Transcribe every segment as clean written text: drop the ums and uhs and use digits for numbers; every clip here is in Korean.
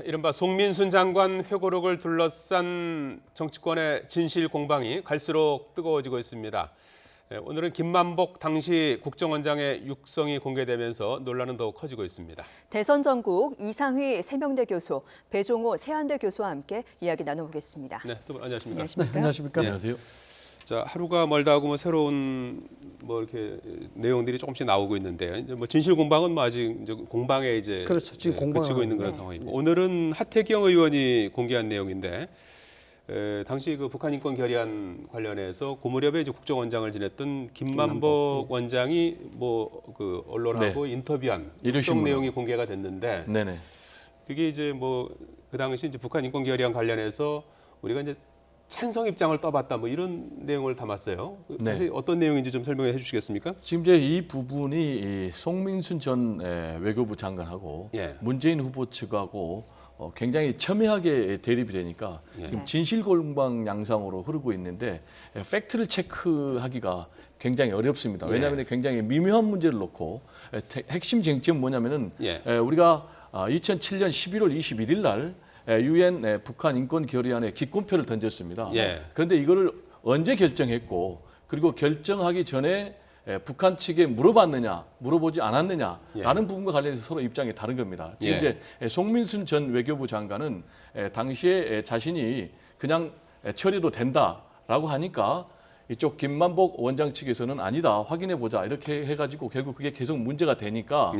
이른바 송민순 장관 회고록을 둘러싼 정치권의 진실 공방이 갈수록 뜨거워지고 있습니다. 오늘은 김만복 당시 국정원장의 육성이 공개되면서 논란은 더욱 커지고 있습니다. 대선 전국 이상휘 세명대 교수, 배종호 세안대 교수와 함께 이야기 나눠보겠습니다. 네, 두 분 안녕하십니까? 안녕하십니까? 안녕하십니까? 안녕하세요. 자, 하루가 멀다 하고 새로운 이렇게 내용들이 조금씩 나오고 있는데 이제 진실 공방은 아직 이제 공방에 이제 그렇죠. 지금 그치고 있는 그런 상황이고 오늘은 하태경 의원이 공개한 내용인데 당시 그 북한 인권 결의안 관련해서 그 무렵에 이제 국정원장을 지냈던 김만복 원장이 그 언론하고 인터뷰한 특정 내용이 공개가 됐는데 네네. 그게 이제 그 당시 이제 북한 인권 결의안 관련해서 우리가 이제 찬성 입장을 떠봤다 이런 내용을 담았어요. 사실 네. 어떤 내용인지 좀 설명해 주시겠습니까? 지금 이제 이 부분이 송민순 전 외교부 장관하고 문재인 후보 측하고 굉장히 첨예하게 대립이 되니까 지금 진실 공방 양상으로 흐르고 있는데 팩트를 체크하기가 굉장히 어렵습니다. 왜냐하면 굉장히 미묘한 문제를 놓고 핵심 쟁점은 뭐냐면은 우리가 2007년 11월 21일 날 유엔 북한 인권 결의안에 기권표를 던졌습니다. 그런데 이거를 언제 결정했고 그리고 결정하기 전에 북한 측에 물어보지 않았느냐라는 부분과 관련해서 서로 입장이 다른 겁니다. 지금 이제 송민순 전 외교부 장관은 당시에 자신이 그냥 처리도 된다라고 하니까 이쪽 김만복 원장 측에서는 아니다 확인해 보자 이렇게 해가지고 결국 그게 계속 문제가 되니까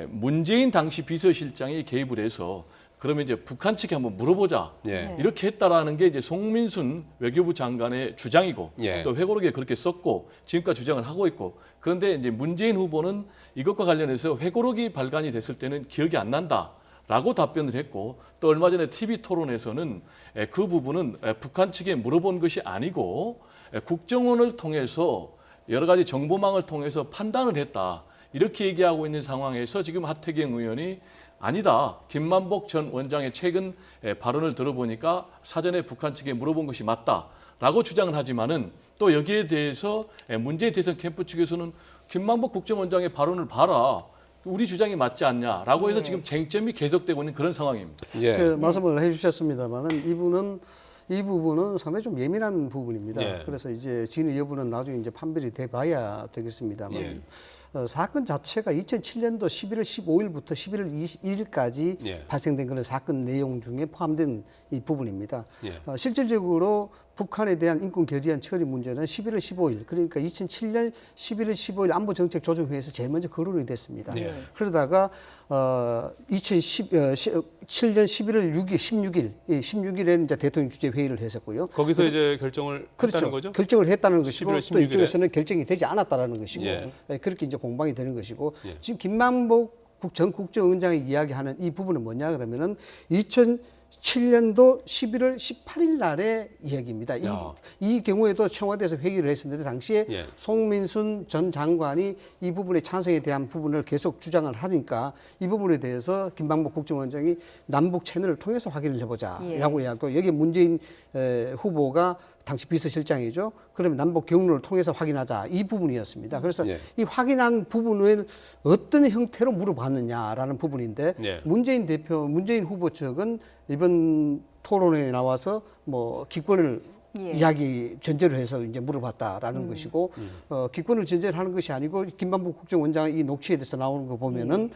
문재인 당시 비서실장이 개입을 해서 그러면 이제 북한 측에 한번 물어보자 이렇게 했다라는 게 이제 송민순 외교부 장관의 주장이고 또 회고록에 그렇게 썼고 지금까지 주장을 하고 있고 그런데 이제 문재인 후보는 이것과 관련해서 회고록이 발간이 됐을 때는 기억이 안 난다라고 답변을 했고 또 얼마 전에 TV 토론에서는 그 부분은 북한 측에 물어본 것이 아니고 국정원을 통해서 여러 가지 정보망을 통해서 판단을 했다 이렇게 얘기하고 있는 상황에서 지금 하태경 의원이 아니다. 김만복 전 원장의 최근 발언을 들어보니까 사전에 북한 측에 물어본 것이 맞다라고 주장을 하지만은 또 여기에 대해서 문재인 대선 캠프 측에서는 김만복 국정원장의 발언을 봐라. 우리 주장이 맞지 않냐라고 해서 지금 쟁점이 계속되고 있는 그런 상황입니다. 그 말씀을 해주셨습니다만은 이 부분은 상당히 좀 예민한 부분입니다. 그래서 이제 진위 여부는 나중에 이제 판별이 돼봐야 되겠습니다만. 사건 자체가 2007년도 11월 15일부터 11월 21일까지 발생된 그런 사건 내용 중에 포함된 이 부분입니다. 실질적으로 북한에 대한 인권 결의안 처리 문제는 11월 15일 그러니까 2007년 11월 15일 안보정책조정회의에서 제일 먼저 거론이 됐습니다. 그러다가 2017년 11월 16일에 이제 대통령 주재 회의를 했었고요. 거기서 이제 결정을 했다는 거죠? 결정을 했다는 것이고 또 이쪽에서는 결정이 되지 않았다라는 것이고 그렇게 이제 공방이 되는 것이고 지금 김만복 전 국정원장이 이야기하는 이 부분은 뭐냐 그러면은 2007년도 11월 18일 날의 이야기입니다. 이 경우에도 청와대에서 회의를 했었는데 당시에 송민순 전 장관이 이 부분의 찬성에 대한 부분을 계속 주장을 하니까 이 부분에 대해서 김만복 국정원장이 남북 채널을 통해서 확인을 해보자라고 이야기하고 여기에 문재인 후보가 당시 비서실장이죠. 그러면 남북 경로를 통해서 확인하자 이 부분이었습니다. 그래서 이 확인한 부분을 어떤 형태로 물어봤느냐라는 부분인데 문재인 후보 측은 이번 토론회에 나와서 기권을 이야기 전제로 해서 이제 물어봤다라는 것이고 기권을 전제로 하는 것이 아니고 김만복 국정원장 이 녹취에 대해서 나오는 거 보면은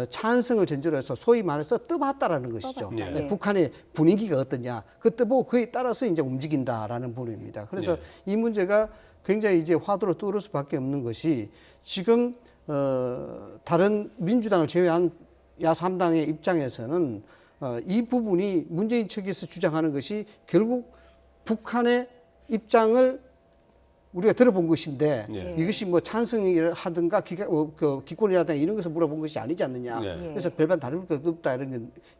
찬성을 전제로 해서 소위 말해서 떠봤다라는 것이죠. 북한의 분위기가 어떠냐. 그 떠보고 그에 따라서 이제 움직인다라는 부분입니다. 그래서 이 문제가 굉장히 이제 화두로 떠오를 수밖에 없는 것이 지금 다른 민주당을 제외한 야3당의 입장에서는 이 부분이 문재인 측에서 주장하는 것이 결국 북한의 입장을 우리가 들어본 것인데 이것이 찬성을 하든가 기권이라든가 이런 것을 물어본 것이 아니지 않느냐. 그래서 별반 다를 것 없다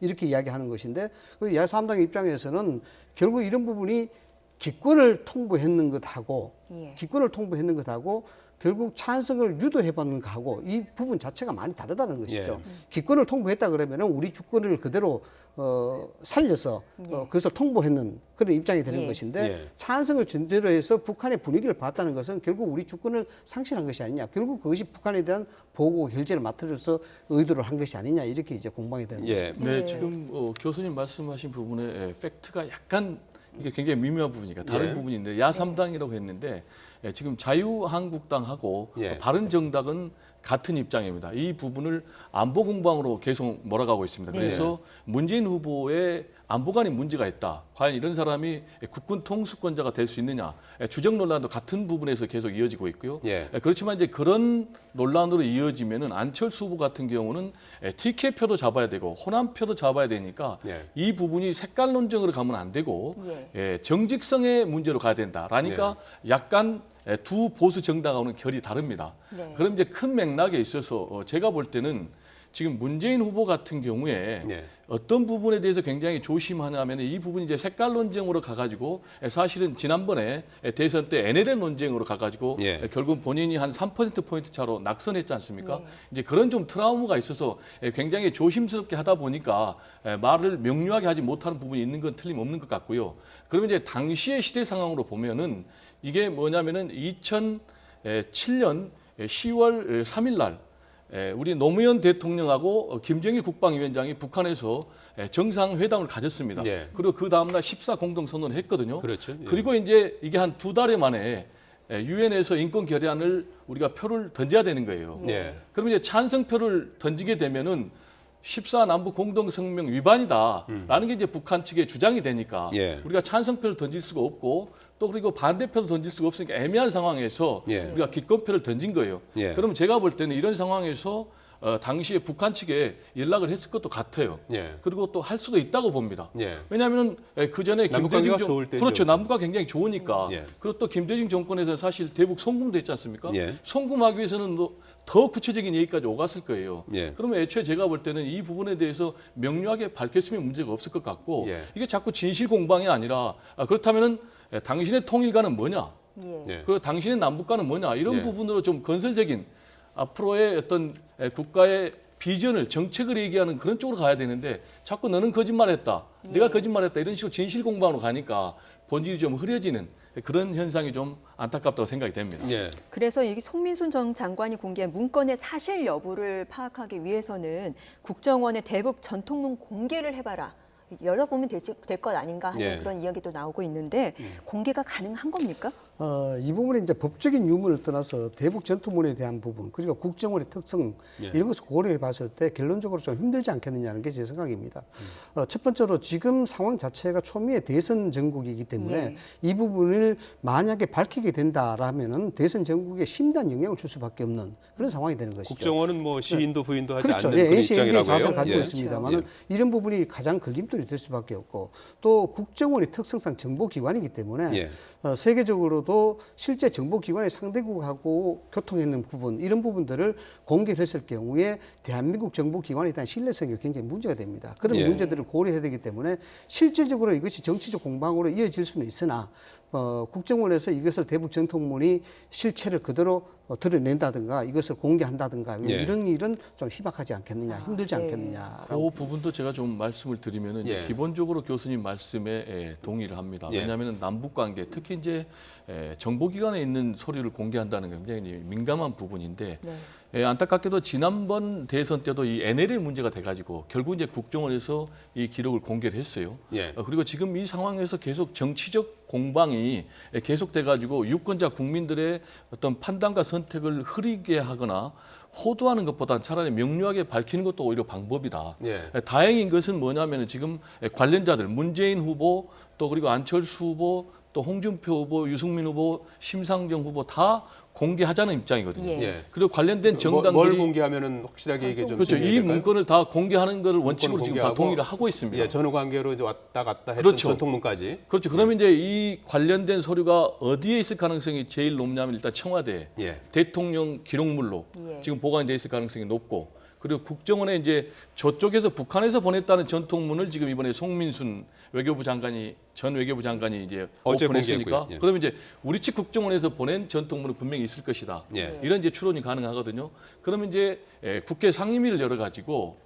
이렇게 이야기하는 것인데 야3당 입장에서는 결국 이런 부분이 기권을 통보했는 것하고 결국 찬성을 유도해보는 거하고 이 부분 자체가 많이 다르다는 것이죠. 기권을 통보했다 그러면은 우리 주권을 그대로 살려서 그것을 통보했는 그런 입장이 되는 것인데 찬성을 전제로 해서 북한의 분위기를 봤다는 것은 결국 우리 주권을 상실한 것이 아니냐. 결국 그것이 북한에 대한 보고 결제를 맡으려서 의도를 한 것이 아니냐. 이렇게 이제 공방이 되는 것입니다. 네, 지금 교수님 말씀하신 부분에 팩트가 약간 이게 굉장히 미묘한 부분이니까 다른 부분인데 야3당이라고 했는데 지금 자유한국당하고 바른정당은 같은 입장입니다. 이 부분을 안보 공방으로 계속 몰아가고 있습니다. 그래서 문재인 후보의 안보관이 문제가 있다. 과연 이런 사람이 국군 통수권자가 될 수 있느냐. 주적 논란도 같은 부분에서 계속 이어지고 있고요. 그렇지만 이제 그런 논란으로 이어지면은 안철수 후보 같은 경우는 TK표도 잡아야 되고 호남표도 잡아야 되니까 이 부분이 색깔 논쟁으로 가면 안 되고 정직성의 문제로 가야 된다라니까 약간 두 보수 정당하고는 결이 다릅니다. 그럼 이제 큰 맥락에 있어서 제가 볼 때는 지금 문재인 후보 같은 경우에 어떤 부분에 대해서 굉장히 조심하냐면 이 부분이 이제 색깔 논쟁으로 가가지고 사실은 지난번에 대선 때 NLL 논쟁으로 가가지고 결국 본인이 한 3%포인트 차로 낙선했지 않습니까? 이제 그런 좀 트라우마가 있어서 굉장히 조심스럽게 하다 보니까 말을 명료하게 하지 못하는 부분이 있는 건 틀림없는 것 같고요. 그러면 이제 당시의 시대 상황으로 보면은 이게 뭐냐면은 2007년 10월 3일 날 우리 노무현 대통령하고 김정일 국방위원장이 북한에서 정상회담을 가졌습니다. 그리고 그 다음날 14 공동선언을 했거든요. 그렇죠. 그리고 이제 이게 한 2달여 만에 유엔에서 인권 결의안을 우리가 표를 던져야 되는 거예요. 그러면 이제 찬성표를 던지게 되면은 14 남북 공동성명 위반이다라는 게 이제 북한 측의 주장이 되니까 우리가 찬성표를 던질 수가 없고 또 그리고 반대표도 던질 수가 없으니까 애매한 상황에서 우리가 기권표를 던진 거예요. 그러면 제가 볼 때는 이런 상황에서 당시에 북한 측에 연락을 했을 것도 같아요. 그리고 또 할 수도 있다고 봅니다. 왜냐하면 그 전에 김대중 좋을 때죠. 그렇죠. 남북과 굉장히 좋으니까. 그리고 또 김대중 정권에서 사실 대북 송금도 했지 않습니까? 송금하기 위해서는 더 구체적인 얘기까지 오갔을 거예요. 그러면 애초에 제가 볼 때는 이 부분에 대해서 명료하게 밝혔으면 문제가 없을 것 같고 이게 자꾸 진실 공방이 아니라 그렇다면은 당신의 통일가는 뭐냐? 그리고 당신의 남북가는 뭐냐? 이런 부분으로 좀 건설적인 앞으로의 어떤 국가의 비전을 정책을 얘기하는 그런 쪽으로 가야 되는데 자꾸 너는 거짓말했다. 내가 거짓말했다. 이런 식으로 진실 공방으로 가니까 본질이 좀 흐려지는 그런 현상이 좀 안타깝다고 생각이 됩니다. 그래서 이 송민순 전 장관이 공개한 문건의 사실 여부를 파악하기 위해서는 국정원의 대북 전통문 공개를 해봐라. 열어보면 될 것 아닌가 하는 그런 이야기도 나오고 있는데 공개가 가능한 겁니까? 이 부분에 이제 법적인 유무를 떠나서 대북 전투문에 대한 부분 그리고 국정원의 특성 이런 것을 고려해 봤을 때 결론적으로 좀 힘들지 않겠느냐는 게 제 생각입니다. 첫 번째로 지금 상황 자체가 초미의 대선 전국이기 때문에 이 부분을 만약에 밝히게 된다라면은 대선 전국에 심대한 영향을 줄 수밖에 없는 그런 상황이 되는 것이죠. 국정원은 뭐 시인도 부인도 하지 그렇죠. 않는 그런 입장이라고요. 자세를 가지고 있습니다만은 이런 부분이 가장 걸림돌이 될 수밖에 없고 또 국정원의 특성상 정보기관이기 때문에 세계적으로도 실제 정보기관의 상대국하고 교통했는 부분 이런 부분들을 공개를 했을 경우에 대한민국 정보기관에 대한 신뢰성이 굉장히 문제가 됩니다. 그런 문제들을 고려해야 되기 때문에 실질적으로 이것이 정치적 공방으로 이어질 수는 있으나 국정원에서 이것을 대북 전통문이 실체를 그대로 드러낸다든가 이것을 공개한다든가 이런 일은 좀 희박하지 않겠느냐, 힘들지 않겠느냐. 그 부분도 제가 좀 말씀을 드리면은 이제 기본적으로 교수님 말씀에 동의를 합니다. 왜냐하면 남북 관계, 특히 이제 정보기관에 있는 서류를 공개한다는 게 굉장히 민감한 부분인데. 안타깝게도 지난번 대선 때도 이 NLL 문제가 돼가지고 결국 이제 국정원에서 이 기록을 공개를 했어요. 그리고 지금 이 상황에서 계속 정치적 공방이 계속돼가지고 유권자 국민들의 어떤 판단과 선택을 흐리게 하거나 호도하는 것보다는 차라리 명료하게 밝히는 것도 오히려 방법이다. 다행인 것은 뭐냐면 지금 관련자들 문재인 후보 또 그리고 안철수 후보 또 홍준표 후보, 유승민 후보, 심상정 후보 다 공개하자는 입장이거든요. 그리고 관련된 정당들이 뭘 공개하면은 확실하게 이게 좀 그렇죠. 이 문건을 다 공개하는 것을 원칙으로 지금 다 동의를 하고 있습니다. 전후 관계로 이제 왔다 갔다 했던 그렇죠. 전통문까지. 그렇죠. 그러면 이제 이 관련된 서류가 어디에 있을 가능성이 제일 높냐면 일단 청와대, 대통령 기록물로 지금 보관돼 있을 가능성이 높고 그리고 국정원에 이제 저쪽에서 북한에서 보냈다는 전통문을 지금 이번에 송민순 외교부 장관이 전 외교부 장관이 이제 어제 오픈했으니까 공개했고요. 예. 그러면 이제 우리 측 국정원에서 보낸 전통문은 분명히 있을 것이다. 예. 이런 이제 추론이 가능하거든요. 그러면 이제 국회 상임위를 열어 가지고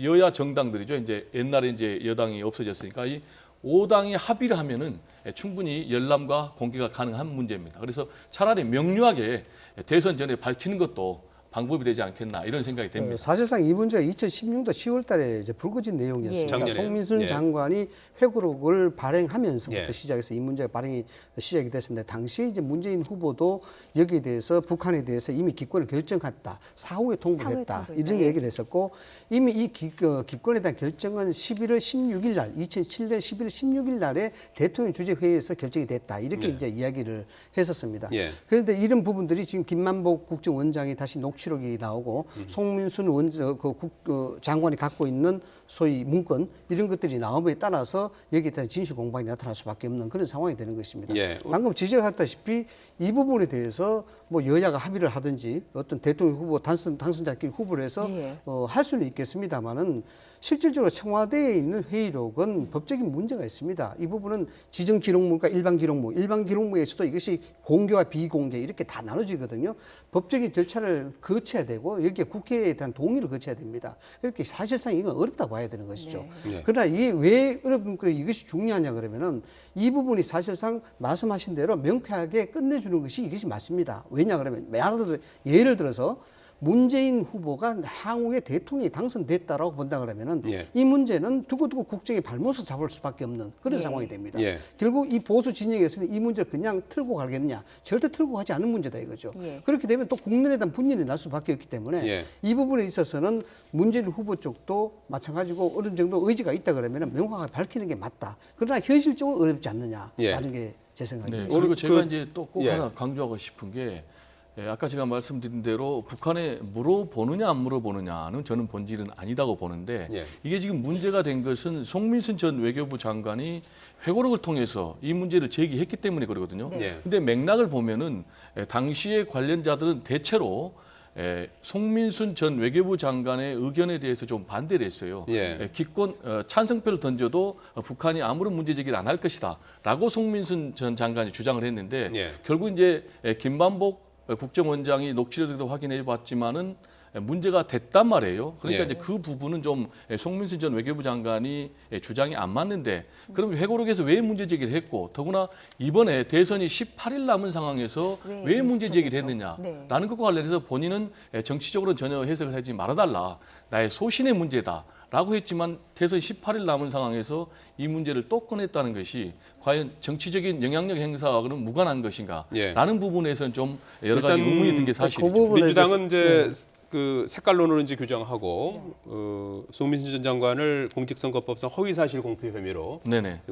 여야 정당들이죠. 이제 옛날에 이제 여당이 없어졌으니까 이 5당이 합의를 하면은 충분히 열람과 공개가 가능한 문제입니다. 그래서 차라리 명료하게 대선 전에 밝히는 것도 방법이 되지 않겠나 이런 생각이 됩니다. 사실상 이 문제가 2016년 10월 달에 이제 불거진 내용이었습니다. 작년에. 송민순 예. 장관이 회고록을 발행하면서부터 예. 시작해서 이 문제가 발행이 시작이 됐었는데 당시에 이제 문재인 후보도 여기에 대해서 북한에 대해서 이미 기권을 결정했다. 사후에 통보했다. 이런 얘기를 했었고 이미 이 기권에 대한 결정은 11월 16일 날 2007년 11월 16일 날에 대통령 주재 회의에서 결정이 됐다. 이렇게 이제 이야기를 했었습니다. 예. 그런데 이런 부분들이 지금 김만복 국정원장이 다시 녹취록이 나오고 송민순 장관이 갖고 있는 소위 문건 이런 것들이 나옴에 따라서 여기에 대한 진실 공방이 나타날 수밖에 없는 그런 상황이 되는 것입니다. 예. 방금 지적했다시피 이 부분에 대해서 뭐 여야가 합의를 하든지 어떤 대통령 후보 당선자끼리 후보를 해서 할 수는 있겠습니다만은 실질적으로 청와대에 있는 회의록은 법적인 문제가 있습니다. 이 부분은 지정 기록물과 일반 기록물에서도 이것이 공개와 비공개 이렇게 다 나눠지거든요. 법적인 절차를 거쳐야 되고 여기에 국회에 대한 동의를 거쳐야 됩니다. 그렇게 사실상 이건 어렵다고 봐야 되는 것이죠. 네. 그러나 이게 왜 이것이 중요하냐 그러면은 이 부분이 사실상 말씀하신 대로 명쾌하게 끝내주는 것이 이것이 맞습니다. 왜냐 그러면 예를 들어서 문재인 후보가 향후에 대통령이 당선됐다라고 본다 그러면은 이 문제는 두고두고 국정의 발못을 잡을 수밖에 없는 그런 상황이 됩니다. 결국 이 보수 진영에서는 이 문제를 그냥 틀고 가겠느냐? 절대 틀고 가지 않은 문제다 이거죠. 그렇게 되면 또 국민에 대한 분열이 날 수밖에 없기 때문에 이 부분에 있어서는 문재인 후보 쪽도 마찬가지고 어느 정도 의지가 있다 그러면은 명확하게 밝히는 게 맞다. 그러나 현실적으로 어렵지 않느냐라는 게 제 생각입니다. 그리고 제가 이제 또 꼭 하나 강조하고 싶은 게 아까 제가 말씀드린 대로 북한에 물어보느냐 안 물어보느냐는 저는 본질은 아니다고 보는데 이게 지금 문제가 된 것은 송민순 전 외교부 장관이 회고록을 통해서 이 문제를 제기했기 때문에 그러거든요. 근데 맥락을 보면은 당시에 관련자들은 대체로 송민순 전 외교부 장관의 의견에 대해서 좀 반대를 했어요. 기권 찬성표를 던져도 북한이 아무런 문제 제기를 안 할 것이다라고 송민순 전 장관이 주장을 했는데 결국 이제 김만복 국정원장이 녹취록에도 확인해 봤지만은 문제가 됐단 말이에요. 그러니까 이제 그 부분은 좀 송민순 전 외교부 장관이 주장이 안 맞는데 그럼 회고록에서 왜 문제 제기를 했고 더구나 이번에 대선이 18일 남은 상황에서 왜 문제 제기를 했느냐라는 것과 관련해서 본인은 정치적으로 전혀 해석을 하지 말아달라. 나의 소신의 문제다. 라고 했지만 대선 18일 남은 상황에서 이 문제를 또 꺼냈다는 것이 과연 정치적인 영향력 행사와는 무관한 것인가 라는 부분에서는 좀 여러 가지 의문이 든 게 사실이죠. 민주당은 이제 그 색깔론으로 이제 규정하고 송민순 전 장관을 공직선거법상 허위사실 공표 혐의로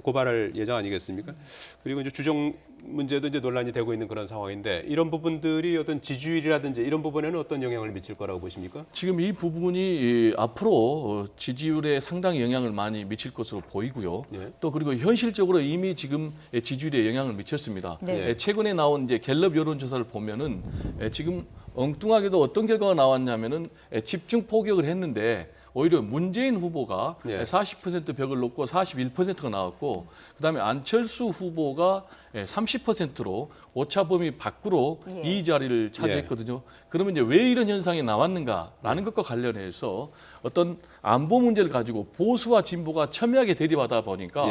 고발할 예정 아니겠습니까? 그리고 이제 주정 문제도 이제 논란이 되고 있는 그런 상황인데 이런 부분들이 어떤 지지율이라든지 이런 부분에는 어떤 영향을 미칠 거라고 보십니까? 지금 이 부분이 앞으로 지지율에 상당히 영향을 많이 미칠 것으로 보이고요. 또 그리고 현실적으로 이미 지금 지지율에 영향을 미쳤습니다. 최근에 나온 이제 갤럽 여론조사를 보면은 지금 엉뚱하게도 어떤 결과가 나왔냐면은 집중 포격을 했는데 오히려 문재인 후보가 40% 벽을 놓고 41%가 나왔고 그다음에 안철수 후보가 30%로 오차범위 밖으로 이 자리를 차지했거든요. 그러면 이제 왜 이런 현상이 나왔는가라는 것과 관련해서 어떤 안보 문제를 가지고 보수와 진보가 첨예하게 대립하다 보니까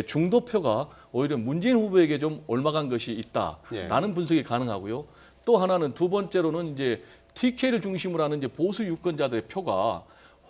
중도표가 오히려 문재인 후보에게 좀 옮아간 것이 있다라는 분석이 가능하고요. 또 하나는 두 번째로는 이제 TK를 중심으로 하는 이제 보수 유권자들의 표가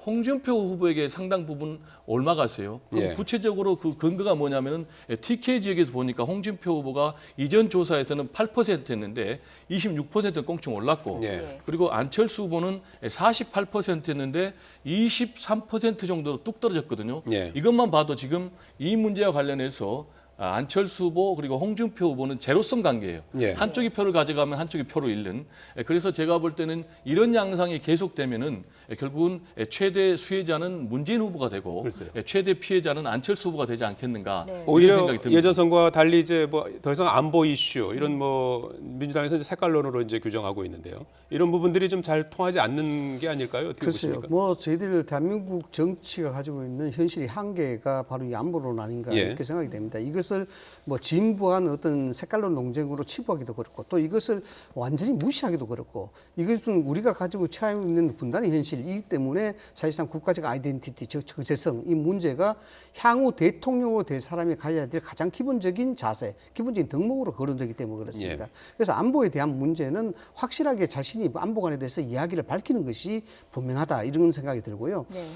홍준표 후보에게 상당 부분 옮아갔어요. 구체적으로 그 근거가 뭐냐면은 TK 지역에서 보니까 홍준표 후보가 이전 조사에서는 8%였는데 26%는 꽁충 올랐고 그리고 안철수 후보는 48%였는데 23% 정도로 뚝 떨어졌거든요. 이것만 봐도 지금 이 문제와 관련해서 안철수 후보 그리고 홍준표 후보는 제로섬 관계예요. 예. 한쪽이 표를 가져가면 한쪽이 표를 잃는. 그래서 제가 볼 때는 이런 양상이 계속되면은 결국은 최대 수혜자는 문재인 후보가 되고 글쎄요. 최대 피해자는 안철수 후보가 되지 않겠는가. 네. 이런 오히려 생각이 듭니다. 예전 선거와 달리 이제 뭐 더 이상 안보 이슈 이런 뭐 민주당에서 이제 색깔론으로 이제 규정하고 있는데요. 이런 부분들이 좀 잘 통하지 않는 게 아닐까요? 어떻게 글쎄요. 보십니까? 뭐 저희들 대한민국 정치가 가지고 있는 현실의 한계가 바로 이 안보론 아닌가 예. 이렇게 생각이 됩니다. 이것을 뭐 진부한 어떤 색깔론 논쟁으로 치부하기도 그렇고 또 이것을 완전히 무시하기도 그렇고 이것은 우리가 가지고 처하고 있는 분단의 현실이기 때문에 사실상 국가적 아이덴티티, 정체성 이 문제가 향후 대통령으로 될 사람이 가져야 될 가장 기본적인 자세, 기본적인 덕목으로 거론되기 때문에 그렇습니다. 그래서 안보에 대한 문제는 확실하게 자신이 안보관에 대해서 이야기를 밝히는 것이 분명하다 이런 생각이 들고요. 네.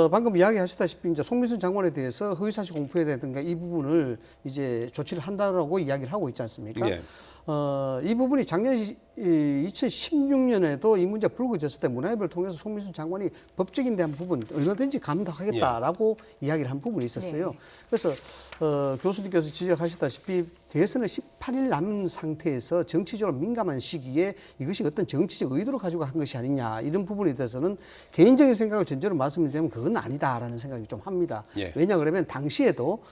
방금 이야기하셨다시피 이제 송민순 장관에 대해서 허위사실 공표라든가 이 부분을 이제 조치를 한다라고 이야기를 하고 있지 않습니까? 예. 이 부분이 작년 2016년에도 이 문제가 불거졌을 때 문화협의를 통해서 송민순 장관이 법적인 대한 부분 얼마든지 감독하겠다라고 이야기를 한 부분이 있었어요. 네. 그래서 교수님께서 지적하셨다시피 대선을 18일 남은 상태에서 정치적으로 민감한 시기에 이것이 어떤 정치적 의도를 가지고 한 것이 아니냐 이런 부분에 대해서는 개인적인 생각을 전제로 말씀드리면 그건 아니다라는 생각이 좀 합니다. 예. 왜냐 그러면 당시에도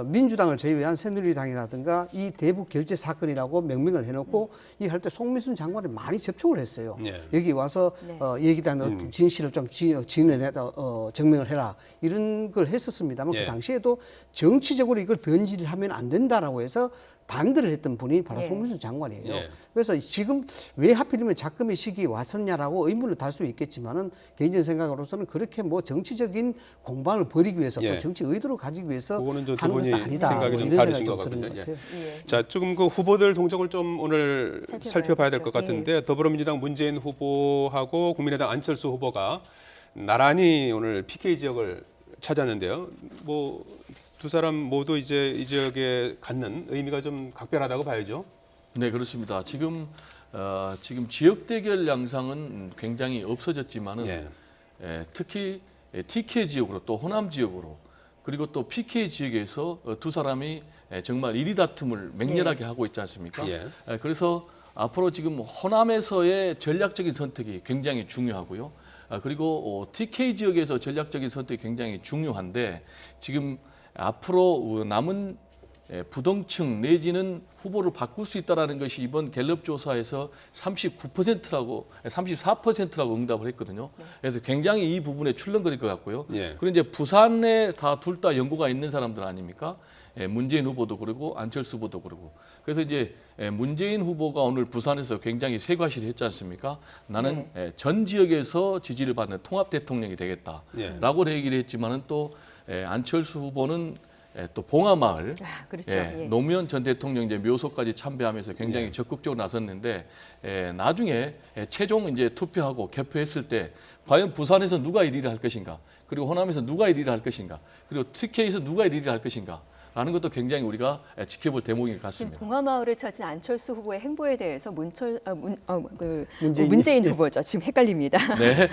민주당을 제외한 새누리당이라든가 이 대북 결제 사건이라고 명명을 해놓고 이 할 때 송민순 장관을 많이 접촉을 했어요. 예. 여기 와서 네. 얘기에 대한 진실을 좀 진언해다 증명을 해라 이런 걸 했었습니다만 예. 그 당시에도 정치적으로 이걸 변질을 하면 안 된다라고 해서 반대를 했던 분이 바로 예. 송민순 장관이에요. 예. 그래서 지금 왜 하필이면 작금의 시기에 왔었냐라고 의문을 달 수 있겠지만은 개인적인 생각으로서는 그렇게 뭐 정치적인 공방을 벌이기 위해서 예. 또 정치 의도를 가지기 위해서 그거는 좀 두 하는 것은 분이 아니다. 생각이 뭐 좀 이런 다르신 생각이 것 좀 드는 같군요. 것 같아요. 예. 자, 조금 그 후보들 동정을 좀 오늘 살펴봐야 될 것 살펴봐야죠. 같은데 더불어민주당 문재인 후보하고 국민의당 안철수 후보가 나란히 오늘 PK 지역을 찾았는데요. 뭐 두 사람 모두 이제 이 지역에 갖는 의미가 좀 각별하다고 봐야죠. 네, 그렇습니다. 지금 지역 대결 양상은 굉장히 없어졌지만은 예. 특히 TK 지역으로 또 호남 지역으로 그리고 또 PK 지역에서 두 사람이 정말 이리다툼을 맹렬하게 하고 있지 않습니까? 예. 그래서 앞으로 지금 호남에서의 전략적인 선택이 굉장히 중요하고요. 그리고 TK 지역에서 전략적인 선택이 굉장히 중요한데 지금 앞으로 남은 부동층 내지는 후보를 바꿀 수 있다라는 것이 이번 갤럽 조사에서 34%라고 응답을 했거든요. 그래서 굉장히 이 부분에 출렁거릴 것 같고요. 예. 그리고 이제 부산에 둘 다 연고가 있는 사람들 아닙니까? 문재인 후보도 그러고 안철수 후보도 그러고. 그래서 이제 문재인 후보가 오늘 부산에서 굉장히 쇠과시를 했지 않습니까? 나는 전 지역에서 지지를 받는 통합 대통령이 되겠다라고 얘기를 했지만은 또 안철수 후보는 또 봉하마을 그렇죠. 예. 노무현 전 대통령 이제 묘소까지 참배하면서 굉장히 적극적으로 나섰는데 나중에 최종 이제 투표하고 개표했을 때 과연 부산에서 누가 1위를 할 것인가, 그리고 호남에서 누가 1위를 할 것인가, 그리고 TK에서 누가 1위를 할 것인가. 라는 것도 굉장히 우리가 지켜볼 대목인 것 지금 같습니다. 봉하마을을 찾은 안철수 후보의 행보에 대해서 문재인. 문재인 후보죠. 지금 헷갈립니다. 네.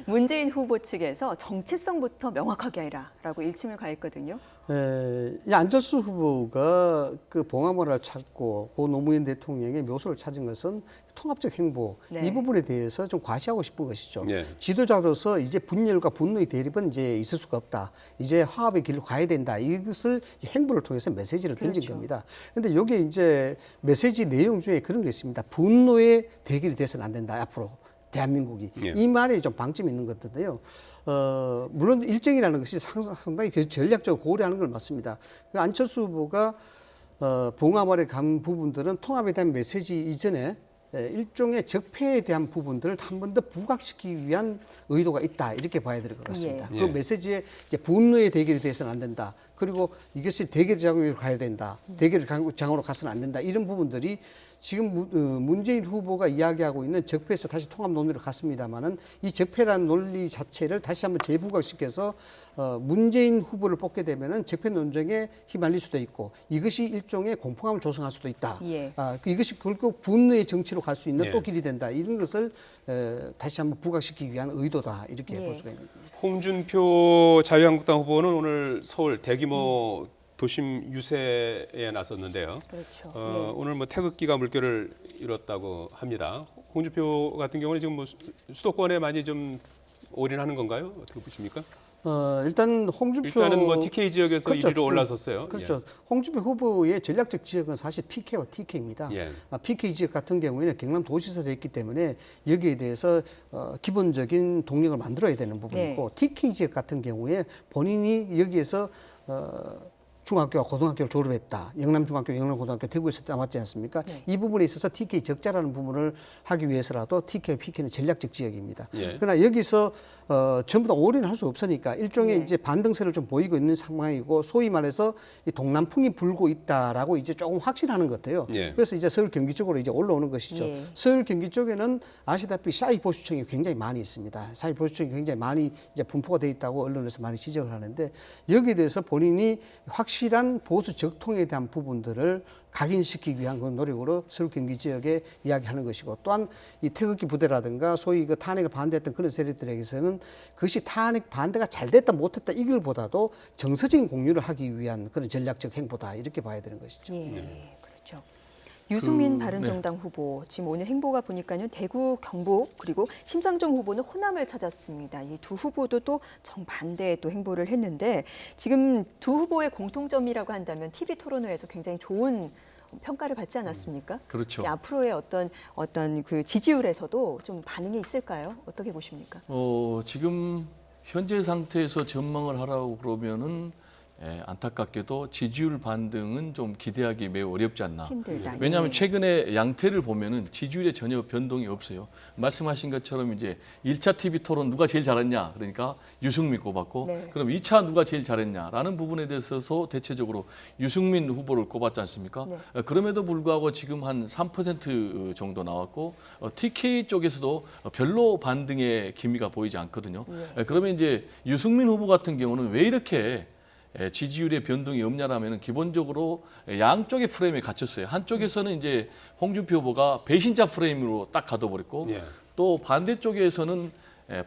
문재인 후보 측에서 정체성부터 명확하게 해라라고 일침을 가했거든요. 이 안철수 후보가 그 봉하마을을 찾고 고 노무현 대통령의 묘소를 찾은 것은 통합적 행보 네. 이 부분에 대해서 좀 과시하고 싶은 것이죠. 예. 지도자로서 이제 분열과 분노의 대립은 이제 있을 수가 없다. 이제 화합의 길로 가야 된다. 이것을 행보를 통해서 메시지를 던진 그렇죠. 겁니다. 그런데 여기에 이제 메시지 내용 중에 그런 게 있습니다. 분노의 대결이 돼서는 안 된다. 앞으로 대한민국이 예. 이 말에 좀 방점이 있는 것 같은데요. 물론 일정이라는 것이 상당히 전략적으로 고려하는 걸 맞습니다. 그 안철수 후보가 봉하마을에 간 부분들은 통합에 대한 메시지 이전에 일종의 적폐에 대한 부분들을 한 번 더 부각시키기 위한 의도가 있다 이렇게 봐야 될 것 같습니다. 예. 그 메시지에 이제 분노의 대결이 돼서는 안 된다. 그리고 이것이 대결 장으로 가야 된다. 대결 장으로 가서는 안 된다. 이런 부분들이 지금 문재인 후보가 이야기하고 있는 적폐에서 다시 통합 논리로 갔습니다만은 이 적폐라는 논리 자체를 다시 한번 재부각시켜서 문재인 후보를 뽑게 되면은 적폐 논쟁에 휘말릴 수도 있고 이것이 일종의 공포감을 조성할 수도 있다. 예. 이것이 결국 분노의 정치로 갈 수 있는 예. 또 길이 된다. 이런 것을 다시 한번 부각시키기 위한 의도다. 이렇게 예. 볼 수가 있는 겁니다. 홍준표 자유한국당 후보는 오늘 서울 대규모 도심 유세에 나섰는데요. 그렇죠. 오늘 뭐 태극기가 물결을 이뤘다고 합니다. 홍준표 같은 경우는 지금 뭐 수도권에 많이 좀 올인하는 건가요? 어떻게 보십니까? 일단은 뭐 TK 지역에서 그렇죠. 1위로 올라섰어요. 그렇죠. 홍준표 후보의 전략적 지역은 사실 PK와 TK입니다. PK 지역 같은 경우에는 경남 도시사에 있기 때문에 여기에 대해서 기본적인 동력을 만들어야 되는 부분이고 TK 지역 같은 경우에 본인이 여기에서 중학교와 고등학교를 졸업했다. 영남중학교, 영남고등학교 대구에서 남았지 않습니까? 이 부분에 있어서 TK 적자라는 부분을 하기 위해서라도 TK, PK는 전략적 지역입니다. 그러나 여기서 전부 다 올인을 할 수 없으니까 일종의 이제 반등세를 좀 보이고 있는 상황이고 소위 말해서 이 동남풍이 불고 있다라고 이제 조금 확신하는 것 같아요. 그래서 이제 서울 경기 쪽으로 이제 올라오는 것이죠. 서울 경기 쪽에는 아시다시피 사이 보수층이 굉장히 많이 있습니다. 사이 보수층이 굉장히 많이 이제 분포가 돼 있다고 언론에서 많이 지적을 하는데 여기에 대해서 본인이 확실한 보수 적통에 대한 부분들을 각인시키기 위한 그 노력으로 서울 경기 지역에 이야기하는 것이고 또한 이 태극기 부대라든가 소위 그 탄핵을 반대했던 그런 세력들에게서는 그것이 탄핵 반대가 잘 됐다 못했다 이걸보다도 정서적인 공유를 하기 위한 그런 전략적 행보다 이렇게 봐야 되는 것이죠. 그렇죠. 유승민 바른정당 후보 지금 오늘 행보가 보니까요 대구, 경북 그리고 심상정 후보는 호남을 찾았습니다. 이 두 후보도 또 정반대의 또 행보를 했는데 지금 두 후보의 공통점이라고 한다면 TV 토론회에서 굉장히 좋은 평가를 받지 않았습니까? 그렇죠. 앞으로의 어떤 그 지지율에서도 좀 반응이 있을까요? 어떻게 보십니까? 지금 현재 상태에서 전망을 하라고 그러면은 안타깝게도 지지율 반등은 좀 기대하기 매우 어렵지 않나. 힘들다. 왜냐하면 최근에 양태를 보면은 지지율에 전혀 변동이 없어요. 말씀하신 것처럼 이제 1차 TV 토론 누가 제일 잘했냐 그러니까 유승민 꼽았고 그럼 2차 누가 제일 잘했냐라는 부분에 대해서 대체적으로 유승민 후보를 꼽았지 않습니까? 그럼에도 불구하고 지금 한 3% 정도 나왔고 TK 쪽에서도 별로 반등의 기미가 보이지 않거든요. 그러면 이제 유승민 후보 같은 경우는 왜 이렇게 지지율의 변동이 없냐라면 기본적으로 양쪽의 프레임에 갇혔어요. 한쪽에서는 이제 홍준표 후보가 배신자 프레임으로 딱 가둬버렸고 또 반대쪽에서는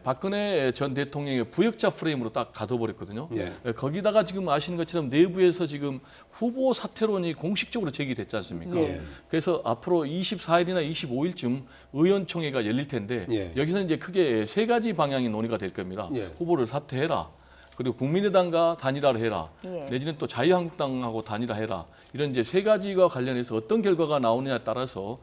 박근혜 전 대통령의 부역자 프레임으로 딱 가둬버렸거든요. 거기다가 지금 아시는 것처럼 내부에서 지금 후보 사퇴론이 공식적으로 제기됐지 않습니까? 그래서 앞으로 24일이나 25일쯤 의원총회가 열릴 텐데 여기서 이제 크게 세 가지 방향이 논의가 될 겁니다. 후보를 사퇴해라. 그리고 국민의당과 단일화를 해라. 내지는 또 자유한국당하고 단일화해라. 이런 이제 세 가지와 관련해서 어떤 결과가 나오느냐에 따라서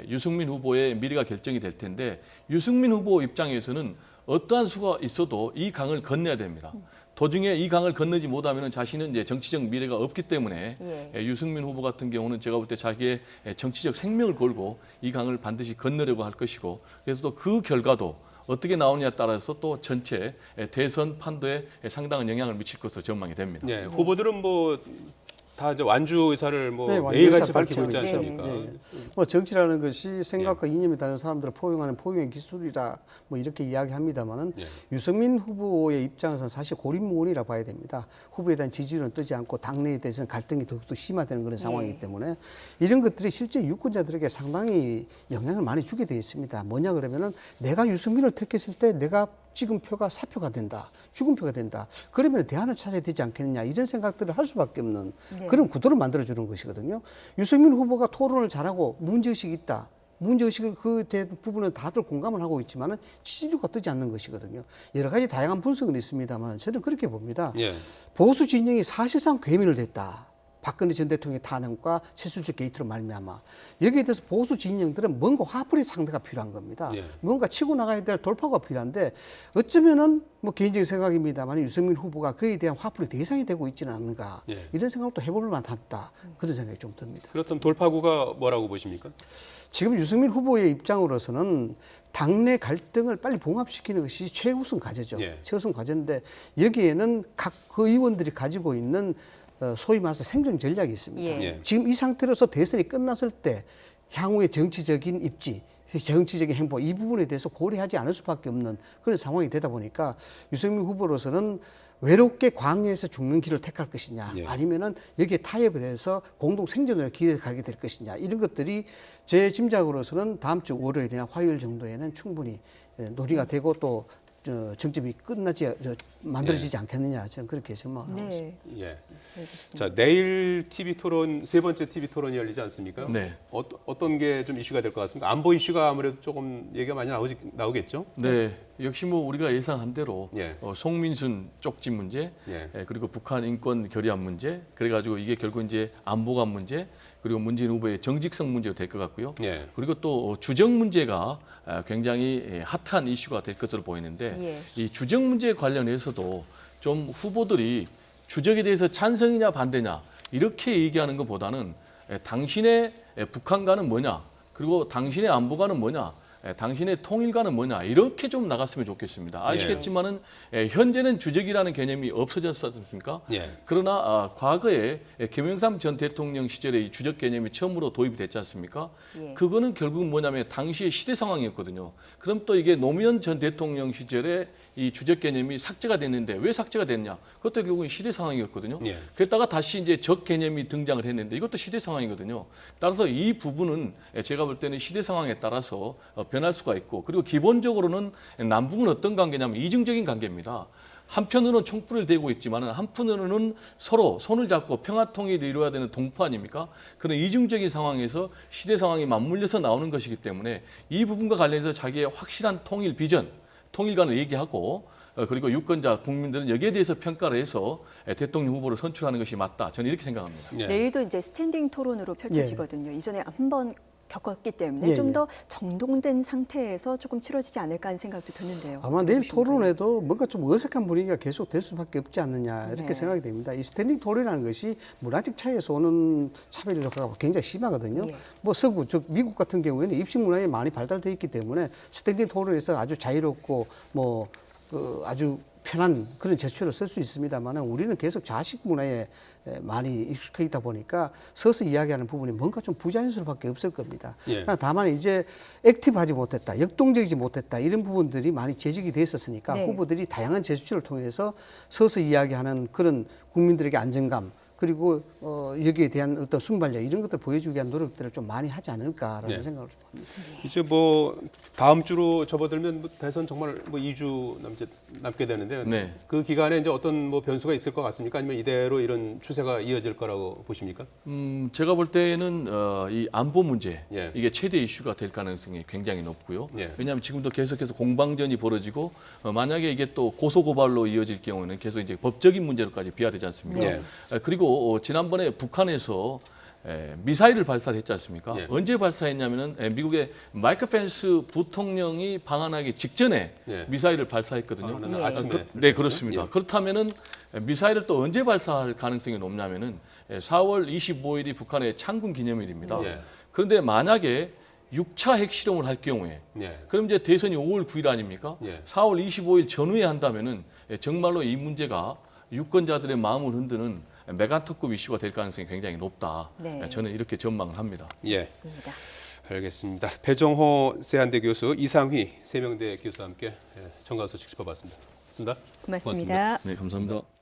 유승민 후보의 미래가 결정이 될 텐데 유승민 후보 입장에서는 어떠한 수가 있어도 이 강을 건너야 됩니다. 도중에 이 강을 건너지 못하면 자신은 이제 정치적 미래가 없기 때문에 유승민 후보 같은 경우는 제가 볼 때 자기의 정치적 생명을 걸고 이 강을 반드시 건너려고 할 것이고 그래서 또 그 결과도 어떻게 나오느냐에 따라서 또 전체 대선 판도에 상당한 영향을 미칠 것으로 전망이 됩니다. 후보들은 뭐 다 이제 완주 의사를 뭐 완주 매일같이 의사 밝히고 있지 않습니까? 뭐 정치라는 것이 생각과 이념이 다른 사람들을 포용하는 포용의 기술이다. 뭐 이렇게 이야기합니다만은 유승민 후보의 입장에서는 사실 고립무원이라 봐야 됩니다. 후보에 대한 지지율은 뜨지 않고 당내에 대해서는 갈등이 더욱더 심화되는 그런 상황이기 때문에 이런 것들이 실제 유권자들에게 상당히 영향을 많이 주게 되어 있습니다. 뭐냐 그러면은 내가 유승민을 택했을 때 내가 찍은 표가 사표가 된다. 죽은 표가 된다. 그러면 대안을 찾아야 되지 않겠느냐. 이런 생각들을 할 수밖에 없는 그런 구도를 만들어주는 것이거든요. 유승민 후보가 토론을 잘하고 문제의식이 있다. 문제의식을 그 부분은 다들 공감을 하고 있지만 지지율가 뜨지 않는 것이거든요. 여러 가지 다양한 분석은 있습니다만 저는 그렇게 봅니다. 보수 진영이 사실상 괴멸을 됐다. 박근혜 전 대통령의 탄핵과 최순실 게이트로 말미암아 여기에 대해서 보수 진영들은 뭔가 화풀이 상대가 필요한 겁니다. 뭔가 치고 나가야 될 돌파구가 필요한데 어쩌면은 뭐 개인적인 생각입니다만 유승민 후보가 그에 대한 화풀이 대상이 되고 있지는 않는가 이런 생각도 해볼 만하다 그런 생각이 좀 듭니다. 그렇다면 돌파구가 뭐라고 보십니까? 지금 유승민 후보의 입장으로서는 당내 갈등을 빨리 봉합시키는 것이 최우선 과제죠. 최우선 과제인데 여기에는 각 그 의원들이 가지고 있는 소위 말해서 생존 전략이 있습니다. 지금 이 상태로서 대선이 끝났을 때 향후의 정치적인 입지, 정치적인 행보 이 부분에 대해서 고려하지 않을 수밖에 없는 그런 상황이 되다 보니까 유승민 후보로서는 외롭게 광야에서 죽는 길을 택할 것이냐 아니면은 여기에 타협을 해서 공동 생존을 기대하게 될 것이냐 이런 것들이 제 짐작으로서는 다음 주 월요일이나 화요일 정도에는 충분히 논의가 되고 또 정점이 만들어지지 않겠느냐 저는 그렇게 전망을 하고 있습니다. 예. 자, 내일 TV 토론 세 번째 TV 토론이 열리지 않습니까? 네. 어떤 게 좀 이슈가 될 것 같습니까? 안보 이슈가 아무래도 조금 얘기가 많이 나오겠죠? 네. 역시 뭐 우리가 예상한 대로 예. 송민순 쪽지 문제, 그리고 북한 인권 결의안 문제, 그래가지고 이게 결국 이제 안보관 문제, 그리고 문재인 후보의 정직성 문제가 될 것 같고요. 그리고 또 주적 문제가 굉장히 핫한 이슈가 될 것으로 보이는데 이 주적 문제 관련해서도 좀 후보들이 주적에 대해서 찬성이냐 반대냐 이렇게 얘기하는 것보다는 당신의 북한과는 뭐냐, 그리고 당신의 안보관은 뭐냐, 당신의 통일과는 뭐냐 이렇게 좀 나갔으면 좋겠습니다. 아시겠지만은 현재는 주적이라는 개념이 없어졌지 않습니까? 그러나 과거에 김영삼 전 대통령 시절에 이 주적 개념이 처음으로 도입이 됐지 않습니까? 그거는 결국 뭐냐면 당시의 시대 상황이었거든요. 그럼 또 이게 노무현 전 대통령 시절에 이 주적 개념이 삭제가 됐는데 왜 삭제가 됐냐? 그것도 결국은 시대 상황이었거든요. 그랬다가 다시 이제 적 개념이 등장을 했는데 이것도 시대 상황이거든요. 따라서 이 부분은 제가 볼 때는 시대 상황에 따라서 변할 수가 있고, 그리고 기본적으로는 남북은 어떤 관계냐면 이중적인 관계입니다. 한편으로는 총불을 대고 있지만 한편으로는 서로 손을 잡고 평화 통일을 이루어야 되는 동포 아닙니까? 그런 이중적인 상황에서 시대 상황이 맞물려서 나오는 것이기 때문에 이 부분과 관련해서 자기의 확실한 통일 비전, 통일관을 얘기하고, 그리고 유권자 국민들은 여기에 대해서 평가를 해서 대통령 후보를 선출하는 것이 맞다. 저는 이렇게 생각합니다. 내일도 이제 스탠딩 토론으로 펼쳐지거든요. 이전에 한번 겪었기 때문에 좀 더 정돈된 상태에서 조금 치러지지 않을까 하는 생각도 드는데요. 아마 내일 토론에도 뭔가 좀 어색한 분위기가 계속 될 수밖에 없지 않느냐 이렇게 생각이 됩니다. 이 스탠딩 토론이라는 것이 문화적 차이에서 오는 차별 효과가 굉장히 심하거든요. 뭐 서구, 즉 미국 같은 경우에는 입식 문화에 많이 발달되어 있기 때문에 스탠딩 토론에서 아주 자유롭고 아주 편한 그런 제스처를 쓸 수 있습니다만 우리는 계속 자식 문화에 많이 익숙해 있다 보니까 서서 이야기하는 부분이 뭔가 좀 부자연스러울밖에 없을 겁니다. 다만 이제 액티브하지 못했다, 역동적이지 못했다 이런 부분들이 많이 제적이 돼 있었으니까 후보들이 다양한 제스처를 통해서 서서 이야기하는 그런 국민들에게 안정감, 그리고 여기에 대한 어떤 순발력 이런 것들을 보여주기 위한 노력들을 좀 많이 하지 않을까라는 생각을 좀 합니다. 이제 뭐 다음 주로 접어들면 대선 정말 뭐 2주 남게 되는데 그 기간에 이제 어떤 뭐 변수가 있을 것 같습니까? 아니면 이대로 이런 추세가 이어질 거라고 보십니까? 제가 볼 때는 이 안보 문제 이게 최대 이슈가 될 가능성이 굉장히 높고요. 왜냐하면 지금도 계속해서 공방전이 벌어지고 만약에 이게 또 고소 고발로 이어질 경우는 계속 이제 법적인 문제로까지 비화되지 않습니까? 그리고 지난번에 북한에서 미사일을 발사를 했지 않습니까? 언제 발사했냐면은 미국의 마이크 펜스 부통령이 방한하기 직전에 미사일을 발사했거든요. 아침에. 네, 그렇습니다. 그렇다면은 미사일을 또 언제 발사할 가능성이 높냐면은 4월 25일이 북한의 창군 기념일입니다. 그런데 만약에 6차 핵실험을 할 경우에 그럼 이제 대선이 5월 9일 아닙니까? 4월 25일 전후에 한다면은 정말로 이 문제가 유권자들의 마음을 흔드는 메가특급 이슈가 될 가능성이 굉장히 높다. 저는 이렇게 전망을 합니다. 그렇습니다. 알겠습니다. 배정호 세한대 교수, 이상휘 세명대 교수와 함께 정가 소식 짚어봤습니다. 고맙습니다. 고맙습니다. 네, 감사합니다.